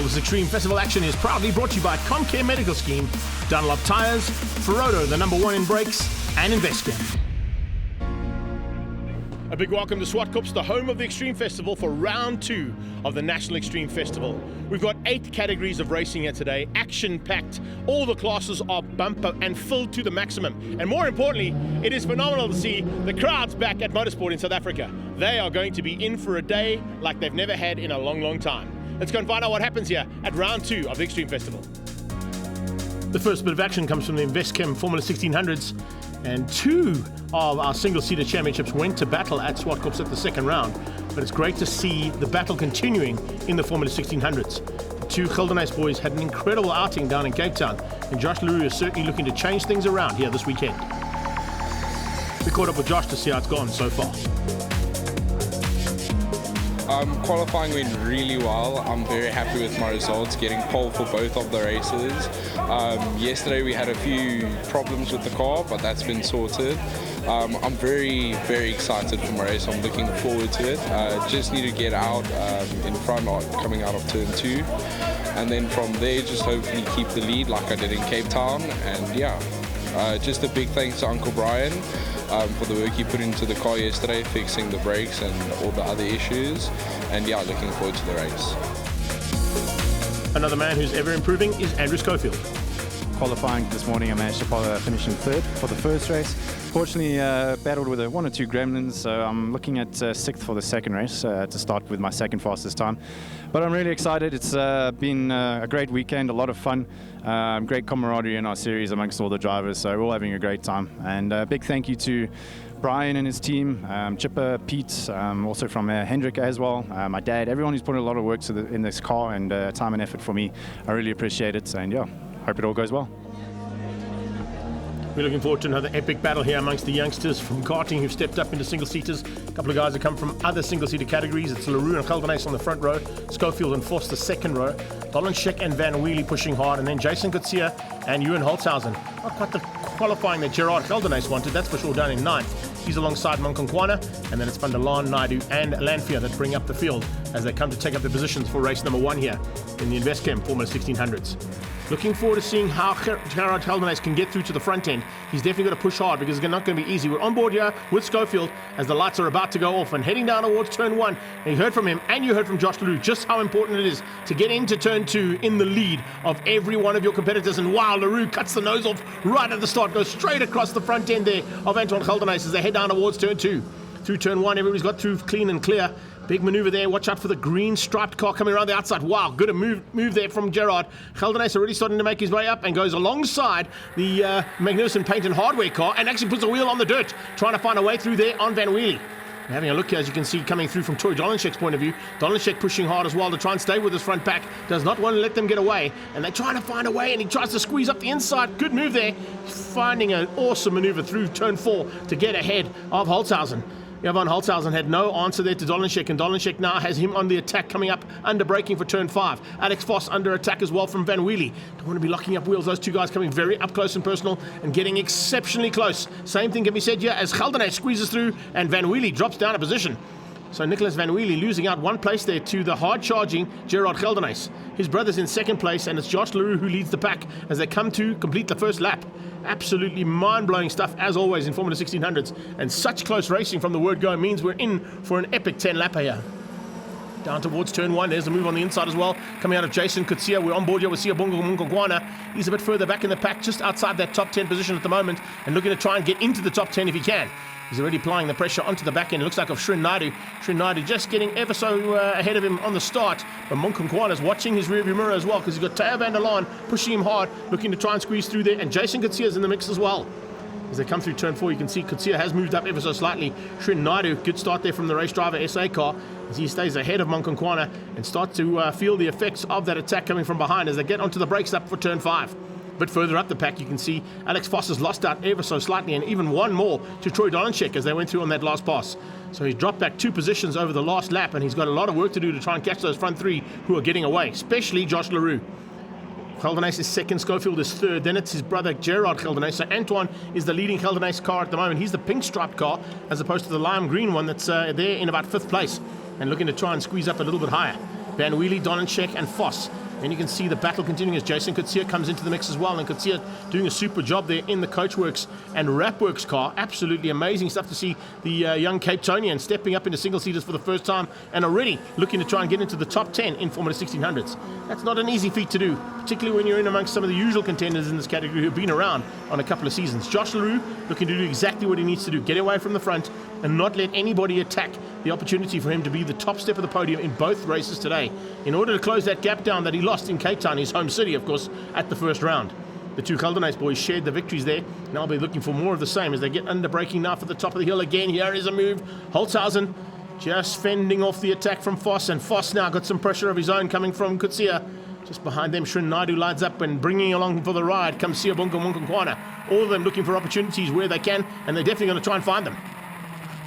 All this Extreme Festival action is proudly brought to you by Comcare Medical Scheme, Dunlop Tires, Ferodo, the #1 in brakes, and Investchem. A big welcome to Swartkops, the home of the Extreme Festival, for round 2 of the National Extreme Festival. We've got 8 categories of racing here today, action-packed. All the classes are bumper and filled to the maximum. And more importantly, it is phenomenal to see the crowds back at Motorsport in South Africa. They are going to be in for a day like they've never had in a long, long time. Let's go and find out what happens here at round 2 of the Extreme Festival. The first bit of action comes from the Investchem Formula 1600s. And 2 of our single-seater championships went to battle at Swartkops at the second round. But it's great to see the battle continuing in the Formula 1600s. The 2 Geldenhuys boys had an incredible outing down in Cape Town, and Josh LaRue is certainly looking to change things around here this weekend. We caught up with Josh to see how it's gone so far. Qualifying went really well. I'm very happy with my results, getting pole for both of the races. Yesterday we had a few problems with the car, but that's been sorted. I'm very, very excited for my race. I'm looking forward to it. Just need to get out in front coming out of turn 2. And then from there, just hopefully keep the lead like I did in Cape Town. And yeah, just a big thanks to Uncle Brian for the work he put into the car yesterday, fixing the brakes and all the other issues. And yeah, looking forward to the race. Another man who's ever improving is Andrew Schofield. Qualifying this morning, I managed to finish in 3rd for the first race. Fortunately, battled with 1 or 2 gremlins, so I'm looking at 6th for the second race to start with my second fastest time. But I'm really excited. It's been a great weekend, a lot of fun, great camaraderie in our series amongst all the drivers, so we're all having a great time. And a big thank you to Brian and his team, Chipper, Pete, also from Hendrik as well, my dad, everyone who's put a lot of work in this car and time and effort for me. I really appreciate it, and yeah, hope it all goes well. We're looking forward to another epic battle here amongst the youngsters from karting who've stepped up into single-seaters. A couple of guys have come from other single-seater categories. It's LaRue and Geldenhuys on the front row, Schofield and Voss the second row, Dolenschek and Van Wheelie pushing hard, and then Jason Coetzee and Ewan Holtzhausen. Not quite the qualifying that Gerard Geldenhuys wanted, that's for sure, down in 9th. He's alongside Monkonkwana, and then it's Van der Laan, Naidu and Lanfear that bring up the field as they come to take up their positions for race number 1 here in the Investchem Formula 1600s. Looking forward to seeing how Gerard Geldenhuys can get through to the front end. He's definitely got to push hard because it's not going to be easy. We're on board here with Schofield as the lights are about to go off and heading down towards turn 1. And you heard from him and you heard from Josh LaRue just how important it is to get into turn 2 in the lead of every one of your competitors. And wow, LaRue cuts the nose off right at the start, goes straight across the front end there of Antoine Geldenhuys as they head down towards turn 2. Through turn 1, everybody's got through clean and clear. Big maneuver there. Watch out for the green striped car coming around the outside. Wow, good move there from Gerard. Geldenhuys already starting to make his way up and goes alongside the magnificent paint and hardware car and actually puts a wheel on the dirt, trying to find a way through there on Van Wheelie. And having a look here, as you can see, coming through from Troy Dolenschek's point of view. Dolenschek pushing hard as well to try and stay with his front pack. Does not want to let them get away. And they're trying to find a way, and he tries to squeeze up the inside. Good move there. Finding an awesome maneuver through turn 4 to get ahead of Holtzhausen. Johan Holtzhausen had no answer there to Dolenschek, and Dolenschek now has him on the attack coming up under braking for turn 5. Alex Voss under attack as well from Van Wheelie. Don't want to be locking up wheels. Those 2 guys coming very up close and personal and getting exceptionally close. Same thing can be said here as Geldenhuys squeezes through and Van Wheelie drops down a position. So Nicholas Van Wheelie losing out 1 place there to the hard-charging Gerard Geldenhuys. His brother's in 2nd place, and it's Josh LaRue who leads the pack as they come to complete the first lap. Absolutely mind-blowing stuff, as always, in Formula 1600s. And such close racing from the word go means we're in for an epic 10-lapper here. Down towards turn 1, there's a move on the inside as well. Coming out of Jason Coetzee, we're on board here with Siabongo Monkonkwana. He's a bit further back in the pack, just outside that top 10 position at the moment, and looking to try and get into the top 10 if he can. He's already applying the pressure onto the back end. It looks like of Srin Naidu. Srin Naidu just getting ever so ahead of him on the start. But Monkonkwana is watching his rearview mirror as well, because he's got Teo van der Laan pushing him hard, looking to try and squeeze through there. And Jason Coetzee is in the mix as well. As they come through turn 4, you can see Coetzee has moved up ever so slightly. Srin Naidu, good start there from the race driver SA car, as he stays ahead of Monkonkwana and starts to feel the effects of that attack coming from behind as they get onto the brakes up for turn 5. A bit further up the pack, you can see Alex Voss has lost out ever so slightly, and even 1 more to Troy Dolenschek as they went through on that last pass. So he's dropped back 2 positions over the last lap, and he's got a lot of work to do to try and catch those front 3 who are getting away, especially Josh LaRue. Geldenhuys is 2nd, Schofield is 3rd, then it's his brother Gerard Geldenhuys. So Antoine is the leading Geldenhuys car at the moment. He's the pink striped car as opposed to the lime green one that's there in about 5th place and looking to try and squeeze up a little bit higher. Van Wheelie, Dolenschek and Voss And you can see the battle continuing as Jason Kutsia comes into the mix as well. And Kutsia doing a super job there in the Coachworks and Rapworks car. Absolutely amazing stuff to see the young Cape Tonian stepping up into single-seaters for the first time and already looking to try and get into the top 10 in Formula 1600s. That's not an easy feat to do, particularly when you're in amongst some of the usual contenders in this category who've been around on a couple of seasons. Josh LaRue looking to do exactly what he needs to do, get away from the front and not let anybody attack the opportunity for him to be the top step of the podium in both races today in order to close that gap down that he lost in Cape Town, his home city, of course, at the first round. The two Gelderhuys boys shared the victories there, and I'll be looking for more of the same as they get under braking now for the top of the hill again. Here is a move. Holtzhausen just fending off the attack from Voss, and Voss now got some pressure of his own coming from Kutsia. Just behind them, Srin Naidu lights up, and bringing along for the ride comes Siyabonga Munkankwana. All of them looking for opportunities where they can, and they're definitely going to try and find them.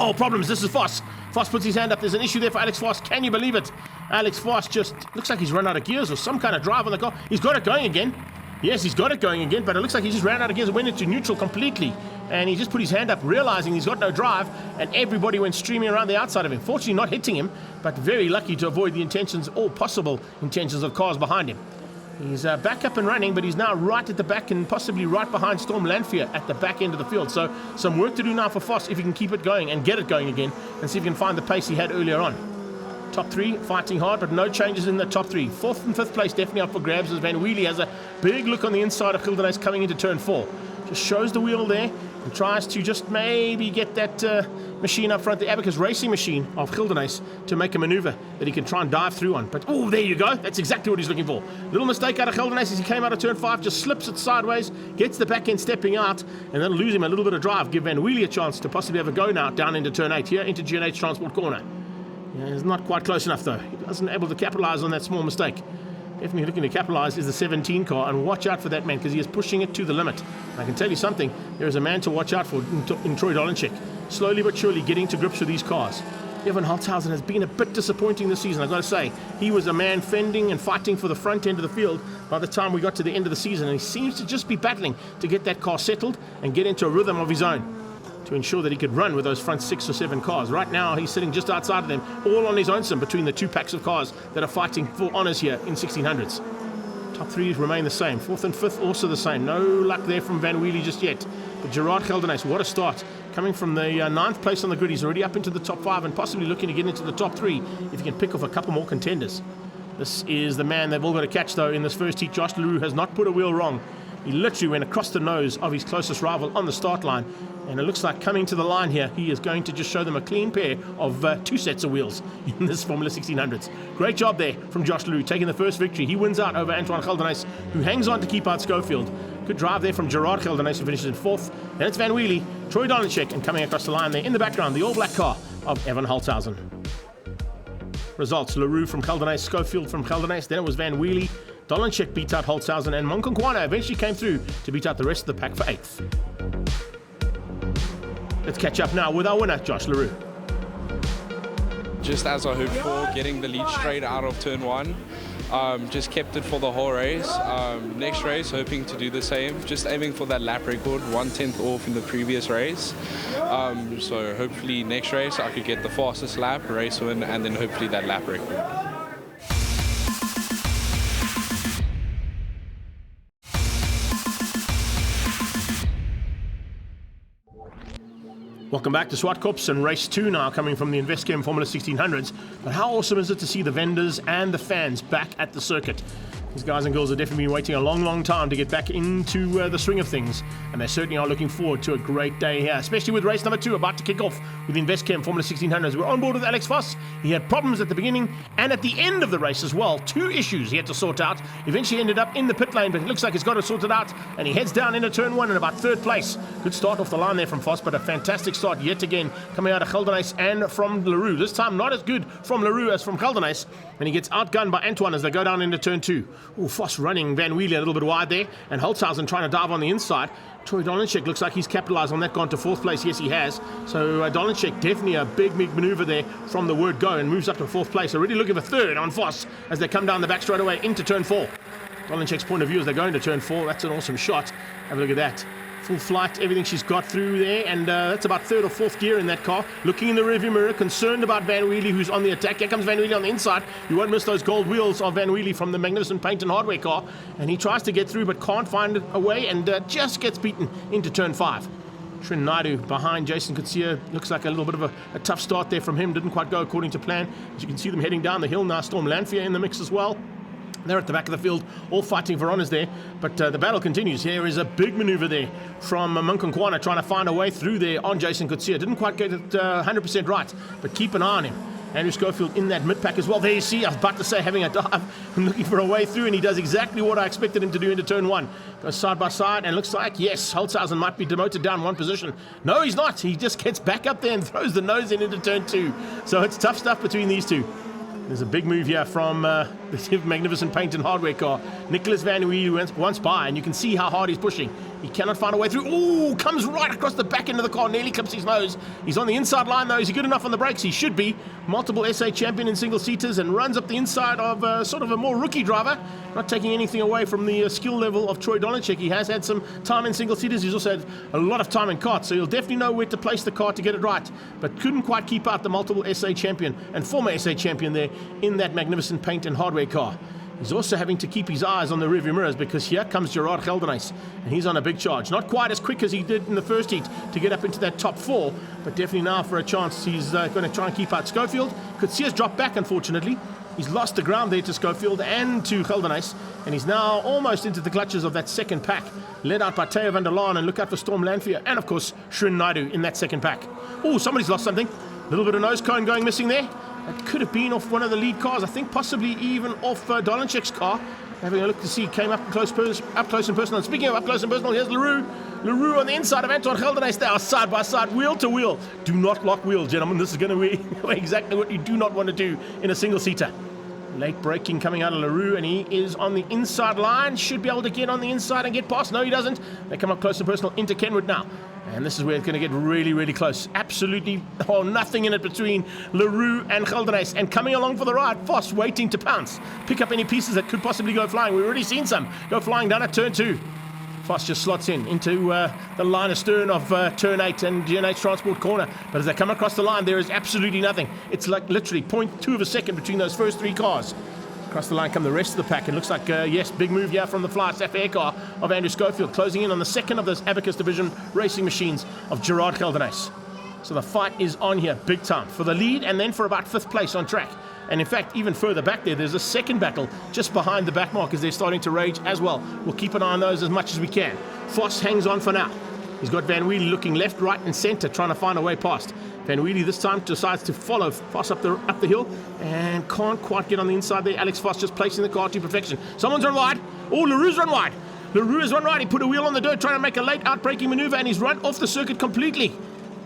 Oh, problems. This is Voss. Voss puts his hand up. There's an issue there for Alex Voss. Can you believe it? Alex Voss just looks like he's run out of gears or some kind of drive on the car. He's got it going again. Yes, he's got it going again, but it looks like he just ran out of gears and went into neutral completely. And he just put his hand up, realizing he's got no drive, and everybody went streaming around the outside of him. Fortunately, not hitting him, but very lucky to avoid the intentions, or possible intentions, of cars behind him. He's back up and running, but he's now right at the back and possibly right behind Storm Lanfear at the back end of the field. So some work to do now for Voss if he can keep it going and get it going again and see if he can find the pace he had earlier on. Top three, fighting hard, but no changes in the top three. Fourth and fifth place definitely up for grabs as Van Wheelie has a big look on the inside of Gelderhuys coming into turn 4. Just shows the wheel there and tries to just maybe get that machine up front, the Abacus racing machine of Gelderhuys, to make a maneuver that he can try and dive through on. But, oh, there you go. That's exactly what he's looking for. Little mistake out of Gelderhuys as he came out of turn 5, just slips it sideways, gets the back end stepping out, and that'll lose him a little bit of drive, give Van Wheelie a chance to possibly have a go now down into turn 8 here, into G&H Transport Corner. Yeah, he's not quite close enough, though. He wasn't able to capitalize on that small mistake. Definitely looking to capitalize is the 17 car, and watch out for that man because he is pushing it to the limit. And I can tell you something, there is a man to watch out for in Troy Dolenchik, slowly but surely getting to grips with these cars. Evan Holtzhausen has been a bit disappointing this season, I've got to say. He was a man fending and fighting for the front end of the field by the time we got to the end of the season, and he seems to just be battling to get that car settled and get into a rhythm of his own to ensure that he could run with those front 6 or 7 cars. Right now, he's sitting just outside of them, all on his own sim between the two packs of cars that are fighting for honours here in 1600s. Top 3 remain the same. 4th and 5th also the same. No luck there from Van Wheelie just yet. But Gerard Gelderhuys, what a start. Coming from the 9th place on the grid, he's already up into the top 5 and possibly looking to get into the top 3 if he can pick off a couple more contenders. This is the man they've all got to catch, though, in this first heat. Josh LaRue has not put a wheel wrong. He literally went across the nose of his closest rival on the start line. And it looks like coming to the line here, he is going to just show them a clean pair of 2 sets of wheels in this Formula 1600s. Great job there from Josh LaRue, taking the first victory. He wins out over Antoine Gelderhuys, who hangs on to keep out Schofield. Good drive there from Gerard Gelderhuys, who finishes in 4th. Then it's Van Wheelie, Troy Dolenchik, and coming across the line there in the background, the all-black car of Evan Holtzhausen. Results: LaRue from Gelderhuys, Schofield from Gelderhuys. Then it was Van Wheelie. Dolenchik beat out Holtzhausen, and Munkankwana eventually came through to beat out the rest of the pack for 8th. Let's catch up now with our winner, Josh LaRue. Just as I hoped for, getting the lead straight out of turn 1. Just kept it for the whole race. Next race, hoping to do the same. Just aiming for that lap record, 1/10 off in the previous race. So hopefully next race I could get the fastest lap, race win, and then hopefully that lap record. Welcome back to Swartkops and race 2 now, coming from the Investchem Formula 1600s. But how awesome is it to see the vendors and the fans back at the circuit? These guys and girls have definitely been waiting a long time to get back into the swing of things, and they certainly are looking forward to a great day here, especially with race number 2 about to kick off with the Investchem Formula 1600s. We're on board with Alex Voss. He had problems at the beginning and at the end of the race as well. 2 issues he had to sort out. Eventually ended up in the pit lane, but it looks like he's got it sorted out, and he heads down into turn 1 in about 3rd place. Good start off the line there from Voss, but a fantastic start yet again coming out of Gelderhuys and from LaRue. This time not as good from LaRue as from Gelderhuys, and he gets outgunned by Antoine as they go down into turn 2. Oh, Voss running Van Wheelie a little bit wide there, and Holtzhausen trying to dive on the inside. Troy Dolenchik looks like he's capitalized on that, gone to 4th place. Yes, he has. So Dolenchik, definitely a big maneuver there from the word go, and moves up to 4th place. Already looking for 3rd on Voss as they come down the back straight away into turn 4. Dolenchik's point of view as they go into turn 4, that's an awesome shot. Have a look at that. Full flight, everything she's got through there, and that's about third or fourth gear in that car. Looking in the rearview mirror, concerned about Van Wheelie, who's on the attack. Here comes Van Wheelie on the inside. You won't miss those gold wheels of Van Wheelie from the magnificent paint and hardware car, and he tries to get through but can't find a way, and just gets beaten into turn 5. Srin Naidu behind Jason Kutsia. Looks like a little bit of a tough start there from him. Didn't quite go according to plan. As you can see them heading down the hill now. Storm Lanfear in the mix as well. They're at the back of the field, all fighting for honours there. But the battle continues. Here is a big manoeuvre there from Munkankwana trying to find a way through there on Jason Kutsia. Didn't quite get it 100% right, but keep an eye on him. Andrew Schofield in that mid-pack as well. There you see, I was about to say having a dive and looking for a way through, and he does exactly what I expected him to do into turn 1. Goes side by side, and looks like, yes, Holtzhausen might be demoted down one position. No, he's not. He just gets back up there and throws the nose in into turn 2. So it's tough stuff between these two. There's a big move here from the magnificent paint and hardware car. Nicholas Van Wee once by, and you can see how hard he's pushing. He cannot find a way through. Ooh, comes right across the back end of the car, nearly clips his nose. He's on the inside line though. Is he good enough on the brakes? He should be. Multiple SA champion in single-seaters, and runs up the inside of sort of a more rookie driver. Not taking anything away from the skill level of Troy Donachek. He has had some time in single-seaters. He's also had a lot of time in karts, so he'll definitely know where to place the car to get it right. But couldn't quite keep out the multiple SA champion and former SA champion there in that magnificent paint and hardware car. He's also having to keep his eyes on the rearview mirrors, because here comes Gerard Geldenhuis, and he's on a big charge. Not quite as quick as he did in the first heat to get up into that top 4, but definitely now for a chance he's going to try and keep out Schofield. Kutsia's dropped back, unfortunately. He's lost the ground there to Schofield and to Geldenhuis, and he's now almost into the clutches of that second pack, led out by Theo van der Laan, and look out for Storm Lanfear, and of course Srin Naidu in that second pack. Oh, somebody's lost something. A little bit of nose cone going missing there. That could have been off one of the lead cars. I think possibly even off Dolanchek's car. Having a look to see, came up close and personal. And speaking of up close and personal, here's Leroux. Leroux on the inside of Anton Geldenhuis. They are side by side, wheel to wheel. Do not lock wheels, gentlemen. This is going to be exactly what you do not want to do in a single-seater. Late braking coming out of Leroux, and he is on the inside line. Should be able to get on the inside and get past. No, he doesn't. They come up close and personal into Kenwood now. And this is where it's going to get really, really close. Absolutely nothing in it between Leroux and Geldenhuis. And coming along for the ride, Voss waiting to pounce. Pick up any pieces that could possibly go flying. We've already seen some go flying down at turn 2. Voss just slots into the line astern of turn 8 and GNH Transport corner. But as they come across the line, there is absolutely nothing. It's like literally 0.2 of a second between those first 3 cars. Across the line come the rest of the pack. It looks like, yes, big move here from the Fly Saf air car of Andrew Schofield, closing in on the second of those Abacus Division racing machines of Gerard Geldenhuis. So the fight is on here, big time, for the lead and then for about 5th place on track. And in fact, even further back there's a second battle just behind the back mark as they're starting to rage as well. We'll keep an eye on those as much as we can. Voss hangs on for now. He's got Van Wheelie looking left, right and centre, trying to find a way past. Van Wheelie this time decides to follow Voss up the hill and can't quite get on the inside there. Alex Voss just placing the car to perfection. Someone's run wide. Oh, Leroux's run wide. Leroux has run wide. He put a wheel on the dirt trying to make a late outbraking manoeuvre, and he's run off the circuit completely.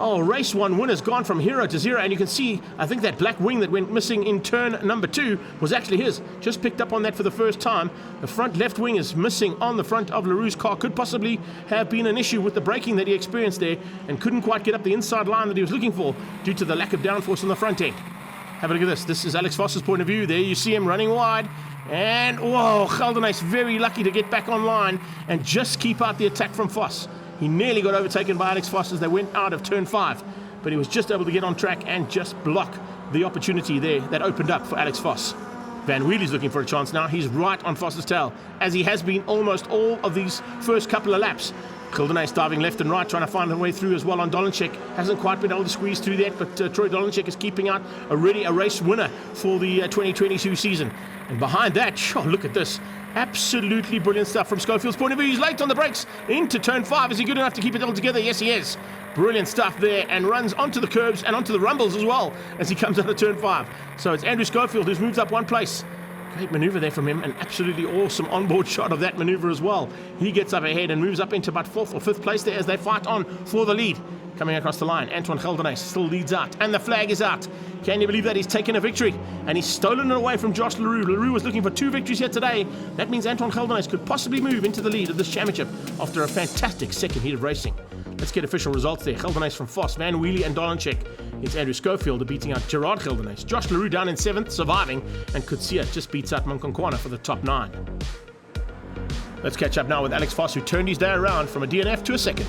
Oh, race 1 winner's gone from hero to zero, and you can see, I think that black wing that went missing in turn number 2 was actually his. Just picked up on that for the first time. The front left wing is missing on the front of Leroux's car. Could possibly have been an issue with the braking that he experienced there, and couldn't quite get up the inside line that he was looking for due to the lack of downforce on the front end. Have a look at this. This is Alex Voss's point of view. There you see him running wide. And, whoa, Geldenhuis very lucky to get back online and just keep out the attack from Voss. He nearly got overtaken by Alex Voss as they went out of turn 5, but he was just able to get on track and just block the opportunity there that opened up for Alex Voss. Van Wheelie's looking for a chance now. He's right on Voss's tail, as he has been almost all of these first couple of laps. Geldenhuis diving left and right, trying to find a way through as well on Dolanchek. Hasn't quite been able to squeeze through that, but Troy Dolanchek is keeping out already a race winner for the 2022 season. And behind that, look at this. Absolutely brilliant stuff from Schofield's point of view. He's late on the brakes into turn 5. Is he good enough to keep it all together? Yes, he is. Brilliant stuff there, and runs onto the curbs and onto the rumbles as well as he comes out of turn 5. So it's Andrew Schofield who's moved up 1 place. Great maneuver there from him. An absolutely awesome onboard shot of that maneuver as well. He gets up ahead and moves up into about 4th or 5th place there as they fight on for the lead. Coming across the line, Anton Geldenhuis still leads out, and the flag is out. Can you believe that? He's taken a victory, and he's stolen it away from Josh Leroux. Leroux was looking for 2 victories here today. That means Anton Geldenhuis could possibly move into the lead of this championship after a fantastic second heat of racing. Let's get official results there. Geldenhuis from Voss, Van Wheelie and Dolanchek. It's Andrew Schofield beating out Gerard Geldenhuis. Josh Leroux down in 7th, surviving, and Kutsia just beats out Munkankwana for the top 9. Let's catch up now with Alex Foss, who turned his day around from a DNF to a second.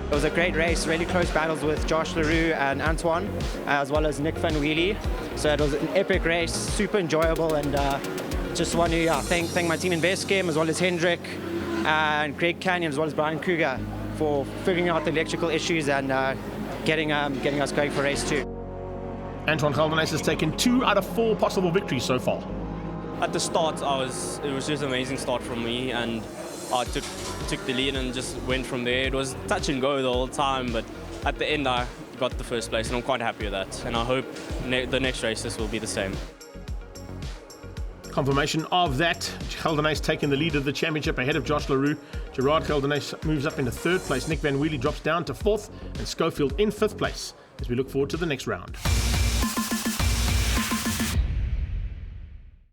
It was a great race, really close battles with Josh LaRue and Antoine, as well as Nick Van Wheelie. So it was an epic race, super enjoyable, and just want to thank my team Investchem, as well as Hendrik and Greg Canyon, as well as Brian Kruger, for figuring out the electrical issues and getting us going for race 2. Antoine Geldenhuys has taken 2 out of 4 possible victories so far. At the start, it was just an amazing start from me, and I took the lead and just went from there. It was touch and go the whole time, but at the end I got the first place, and I'm quite happy with that. And I hope the next races will be the same. Confirmation of that. Geldenhuys taking the lead of the championship ahead of Josh LaRue. Gerard Geldenhuys moves up into 3rd place. Nick Van Wheelie drops down to 4th, and Schofield in 5th place as we look forward to the next round.